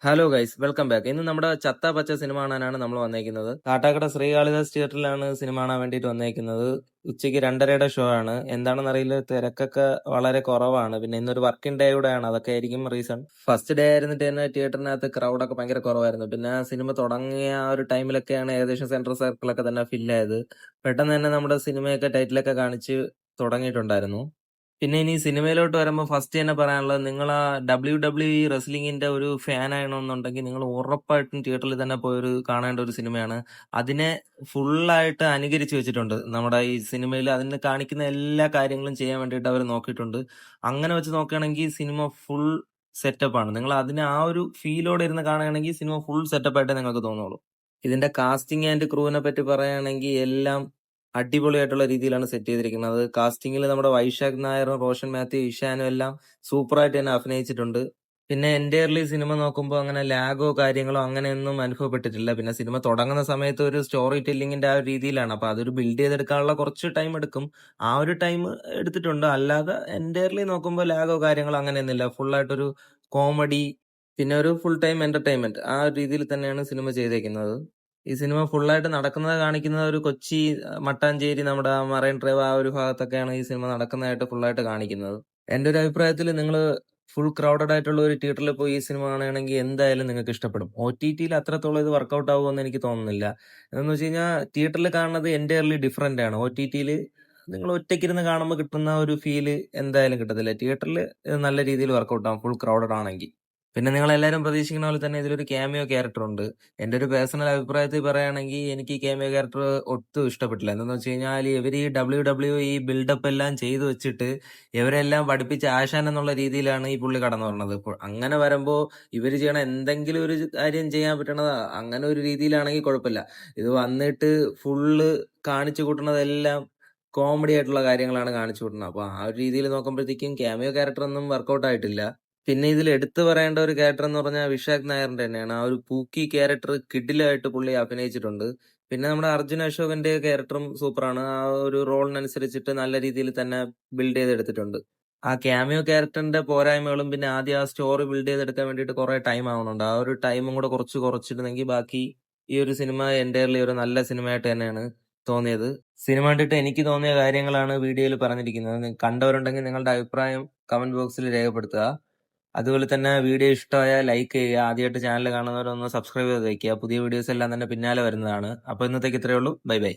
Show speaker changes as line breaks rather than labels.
Hello guys, welcome back. ഇന്ന് നമ്മുടെ ചത്ത പച്ച സിനിമ കാണാനാണ് നമ്മൾ വന്നേക്കുന്നത്. കാട്ടാക്കട ശ്രീ കാളിദാസ് തിയേറ്ററിലാണ് സിനിമ കാണാൻ വേണ്ടിയിട്ട് വന്നേക്കുന്നത്. ഉച്ചയ്ക്ക് 2:30യുടെ ഷോ ആണ്. എന്താണെന്ന് അറിയില്ല, തിരക്കൊക്കെ വളരെ കുറവാണ്. പിന്നെ ഇന്നൊരു വർക്കിംഗ് ഡേ കൂടെ ആണ്, അതൊക്കെ ആയിരിക്കും റീസൺ. ഫസ്റ്റ് ഡേ ആയിരുന്നിട്ട് തന്നെ തിയേറ്ററിനകത്ത് ക്രൗഡൊക്കെ ഭയങ്കര കുറവായിരുന്നു. പിന്നെ സിനിമ തുടങ്ങിയ ആ ഒരു ടൈമിലൊക്കെയാണ് ഏകദേശം സെൻട്രൽ സർക്കിളൊക്കെ തന്നെ ഫില്ലായത്. പെട്ടെന്ന് തന്നെ നമ്മുടെ സിനിമയൊക്കെ ടൈറ്റിലൊക്കെ കാണിച്ച് തുടങ്ങിയിട്ടുണ്ടായിരുന്നു. പിന്നെ ഇനി സിനിമയിലോട്ട് വരുമ്പോൾ ഫസ്റ്റ് തന്നെ പറയാനുള്ളത്, നിങ്ങൾ ആ WWE റെസ്ലിംഗിന്റെ ഒരു ഫാൻ ആണെന്നുണ്ടെങ്കിൽ നിങ്ങൾ ഉറപ്പായിട്ടും തിയേറ്ററിൽ തന്നെ പോയൊരു കാണേണ്ട ഒരു സിനിമയാണ്. അതിനെ ഫുള്ളായിട്ട് അനുകരിച്ച് വെച്ചിട്ടുണ്ട് നമ്മുടെ ഈ സിനിമയിൽ. അതിന് കാണിക്കുന്ന എല്ലാ കാര്യങ്ങളും ചെയ്യാൻ വേണ്ടിയിട്ട് അവർ നോക്കിയിട്ടുണ്ട്. അങ്ങനെ വെച്ച് നോക്കുകയാണെങ്കിൽ സിനിമ ഫുൾ സെറ്റപ്പാണ്. നിങ്ങൾ അതിനെ ആ ഒരു ഫീലോടെ ഇരുന്ന് കാണുകയാണെങ്കിൽ സിനിമ ഫുൾ സെറ്റപ്പായിട്ടേ നിങ്ങൾക്ക് തോന്നുള്ളൂ. ഇതിന്റെ കാസ്റ്റിംഗ് ആൻഡ് ക്രൂവിനെ പറ്റി പറയുകയാണെങ്കിൽ എല്ലാം അടിപൊളിയായിട്ടുള്ള രീതിയിലാണ് സെറ്റ് ചെയ്തിരിക്കുന്നത്. കാസ്റ്റിംഗിൽ നമ്മുടെ വൈശാഖ് നായറും റോഷൻ മാത്യു, ഇഷാനും എല്ലാം സൂപ്പറായിട്ട് തന്നെ അഭിനയിച്ചിട്ടുണ്ട്. പിന്നെ എൻ്റയർലി സിനിമ നോക്കുമ്പോൾ അങ്ങനെ ലാഗോ കാര്യങ്ങളോ അങ്ങനെയൊന്നും അനുഭവപ്പെട്ടിട്ടില്ല. പിന്നെ സിനിമ തുടങ്ങുന്ന സമയത്ത് ഒരു സ്റ്റോറി ടെല്ലിങ്ങിന്റെ ആ ഒരു രീതിയിലാണ്, അപ്പൊ അതൊരു ബിൽഡ് ചെയ്തെടുക്കാനുള്ള കുറച്ച് ടൈം എടുക്കും. ആ ഒരു ടൈം എടുത്തിട്ടുണ്ട്. അല്ലാതെ എൻ്റയർലി നോക്കുമ്പോൾ ലാഗോ കാര്യങ്ങളോ അങ്ങനെയൊന്നുമില്ല. ഫുള്ളായിട്ടൊരു കോമഡി, പിന്നെ ഒരു ഫുൾ ടൈം എന്റർടൈൻമെന്റ്, ആ ഒരു രീതിയിൽ തന്നെയാണ് സിനിമ ചെയ്തേക്കുന്നത്. ഈ സിനിമ ഫുള്ളായിട്ട് നടക്കുന്നത് കാണിക്കുന്നത് ഒരു കൊച്ചി, മട്ടാഞ്ചേരി, നമ്മുടെ ആ മറൈൻ ഡ്രൈവ് ആ ഒരു ഭാഗത്തൊക്കെയാണ് ഈ സിനിമ നടക്കുന്നതായിട്ട് ഫുള്ളായിട്ട് കാണിക്കുന്നത്. എന്റെ ഒരു അഭിപ്രായത്തിൽ നിങ്ങൾ ഫുൾ ക്രൗഡഡ് ആയിട്ടുള്ള ഒരു തിയേറ്ററിൽ പോയി ഈ സിനിമ കാണുകയാണെങ്കിൽ എന്തായാലും നിങ്ങൾക്ക് ഇഷ്ടപ്പെടും. OTT-യിൽ അത്രത്തോളം ഇത് വർക്കൗട്ട് ആവുമെന്ന് എനിക്ക് തോന്നുന്നില്ല. എന്ന് വെച്ച് കഴിഞ്ഞാൽ തിയേറ്ററിൽ കാണുന്നത് എൻ്റയർലി ഡിഫറെന്റ് ആണ്. OTT-യിൽ നിങ്ങൾ ഒറ്റയ്ക്കിരുന്ന് കാണുമ്പോൾ കിട്ടുന്ന ഒരു ഫീല് എന്തായാലും കിട്ടത്തില്ല. തിയേറ്ററിൽ നല്ല രീതിയിൽ വർക്കൗട്ട് ആവും ഫുൾ ക്രൗഡഡ് ആണെങ്കിൽ. പിന്നെ നിങ്ങൾ എല്ലാവരും പ്രതീക്ഷിക്കുന്ന പോലെ തന്നെ ഇതിലൊരു ക്യാമിയോ ക്യാരക്ടർ ഉണ്ട്. എന്റെ ഒരു പേഴ്സണൽ അഭിപ്രായത്തിൽ പറയുകയാണെങ്കിൽ എനിക്ക് ഈ ക്യാമിയോ ക്യാരക്ടർ ഒട്ടും ഇഷ്ടപ്പെട്ടില്ല. എന്തെന്ന് വെച്ച് കഴിഞ്ഞാൽ ഇവർ ഈ WWE ഈ ബിൽഡപ്പ് എല്ലാം ചെയ്തു വെച്ചിട്ട് ഇവരെല്ലാം പഠിപ്പിച്ച ആശാൻ എന്നുള്ള രീതിയിലാണ് ഈ പുള്ളി കടന്നു വരുന്നത്. ഇപ്പോൾ അങ്ങനെ വരുമ്പോൾ ഇവർ ചെയ്യണ എന്തെങ്കിലും ഒരു കാര്യം ചെയ്യാൻ പറ്റണത് അങ്ങനെ ഒരു രീതിയിലാണെങ്കിൽ കുഴപ്പമില്ല. ഇത് വന്നിട്ട് ഫുള്ള് കാണിച്ചു കൂട്ടുന്നതെല്ലാം കോമഡി ആയിട്ടുള്ള കാര്യങ്ങളാണ് കാണിച്ചു കൂട്ടുന്നത്. അപ്പൊ ആ ഒരു രീതിയിൽ നോക്കുമ്പോഴത്തേക്കും ക്യാമിയോ ക്യാരക്ടർ ഒന്നും വർക്കൗട്ട് ആയിട്ടില്ല. പിന്നെ ഇതിൽ എടുത്തു പറയേണ്ട ഒരു ക്യാരക്ടർ എന്ന് പറഞ്ഞാൽ വിശാഖ് നായറിന്റെ തന്നെയാണ്. ആ ഒരു പൂക്കി ക്യാരക്ടർ കിഡിലായിട്ട് പുള്ളി അഭിനയിച്ചിട്ടുണ്ട്. പിന്നെ നമ്മുടെ അർജുൻ അശോകന്റെ ക്യാരക്ടറും സൂപ്പറാണ്. ആ ഒരു റോളിനനുസരിച്ചിട്ട് നല്ല രീതിയിൽ തന്നെ ബിൽഡ് ചെയ്തെടുത്തിട്ടുണ്ട്. ആ ക്യാമിയോ ക്യാരക്ടറിന്റെ പോരായ്മകളും പിന്നെ ആദ്യം ആ സ്റ്റോറി ബിൽഡ് ചെയ്തെടുക്കാൻ വേണ്ടിയിട്ട് കുറെ ടൈം ആവുന്നുണ്ട്. ആ ഒരു ടൈമും കൂടെ കുറച്ചിരുന്നെങ്കിൽ ബാക്കി ഈ ഒരു സിനിമ എൻ്റയർലി ഒരു നല്ല സിനിമയായിട്ട് തന്നെയാണ് തോന്നിയത്. സിനിമ കണ്ടിട്ട് എനിക്ക് തോന്നിയ കാര്യങ്ങളാണ് വീഡിയോയിൽ പറഞ്ഞിരിക്കുന്നത്. കണ്ടവരുണ്ടെങ്കിൽ നിങ്ങളുടെ അഭിപ്രായം കമന്റ് ബോക്സിൽ രേഖപ്പെടുത്തുക. അതുപോലെ തന്നെ വീഡിയോ ഇഷ്ടമായാൽ ലൈക്ക് ചെയ്യുക. ആദ്യമായിട്ട് ചാനൽ കാണുന്നവരൊന്ന് സബ്സ്ക്രൈബ് ചെയ്ത് വയ്ക്കുക. പുതിയ വീഡിയോസ് എല്ലാം തന്നെ പിന്നാലെ വരുന്നതാണ്. അപ്പോൾ ഇന്നത്തേക്ക് ഇത്രയേ ഉള്ളൂ. Bye bye.